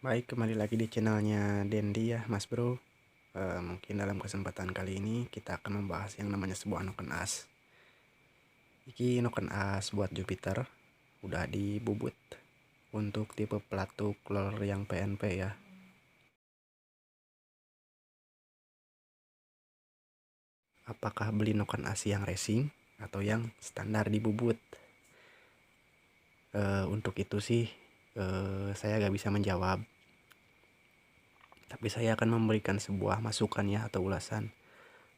Baik, kembali lagi di channelnya Dendi ya, Mas Bro. Mungkin dalam kesempatan kali ini kita akan membahas yang namanya sebuah noken as. Iki noken as buat Jupiter, udah dibubut untuk tipe pelatuk lore yang PNP ya. Apakah beli noken as yang racing atau yang standar dibubut? Untuk itu sih saya gak bisa menjawab, tapi saya akan memberikan sebuah masukan ya atau ulasan.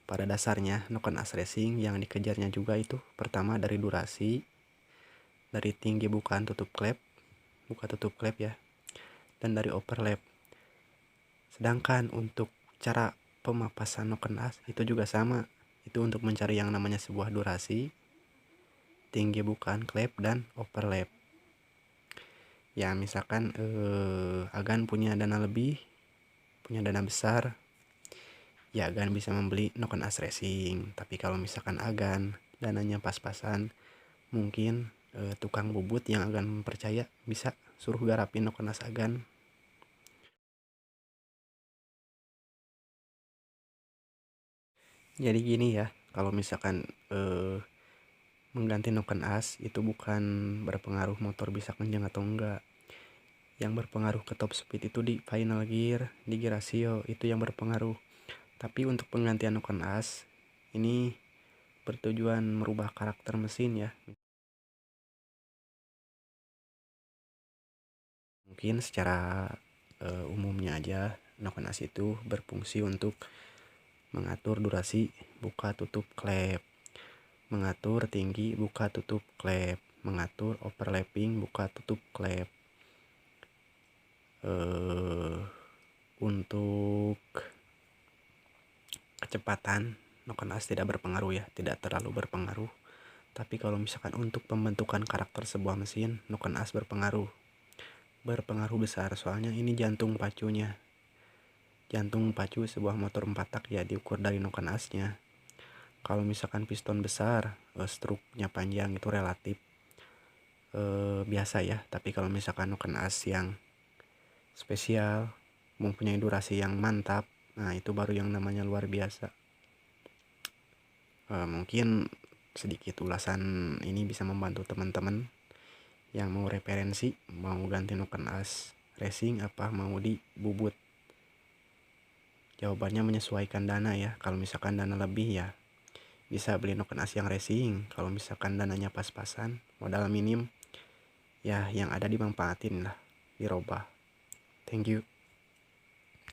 Pada dasarnya noken as racing yang dikejarnya juga itu pertama dari durasi, dari tinggi bukaan tutup klep, buka tutup klep ya, dan dari overlap. Sedangkan untuk cara pemapasan noken as itu juga sama, itu untuk mencari yang namanya sebuah durasi, tinggi bukaan klep, dan overlap. Ya misalkan Agan punya dana lebih, punya dana besar, ya Agan bisa membeli noken as racing. Tapi kalau misalkan Agan dananya pas-pasan, mungkin tukang bubut yang Agan percaya bisa suruh garapin noken as Agan. Jadi gini ya, kalau misalkan mengganti noken as itu bukan berpengaruh motor bisa kencang atau enggak. Yang berpengaruh ke top speed itu di final gear, di gear ratio, itu yang berpengaruh. Tapi untuk penggantian noken as ini bertujuan merubah karakter mesin ya. Mungkin secara umumnya aja noken as itu berfungsi untuk mengatur durasi buka tutup klep, mengatur tinggi buka tutup klep, mengatur overlapping buka tutup klep. Untuk kecepatan noken as tidak berpengaruh ya, tidak terlalu berpengaruh. Tapi kalau misalkan untuk pembentukan karakter sebuah mesin, noken as berpengaruh besar, soalnya ini jantung pacunya. Jantung pacu sebuah motor 4 tak ya diukur dari noken asnya. Kalau misalkan piston besar, struknya panjang, itu relatif biasa ya. Tapi kalau misalkan noken as yang spesial, mempunyai durasi yang mantap, nah itu baru yang namanya luar biasa. Mungkin sedikit ulasan ini bisa membantu teman-teman yang mau referensi, mau ganti noken as racing apa mau dibubut. Jawabannya menyesuaikan dana ya. Kalau misalkan dana lebih ya bisa beli noken as yang racing. Kalau misalkan dananya pas-pasan, modal minim, ya yang ada dimanfaatin lah, dirobah. Thank you.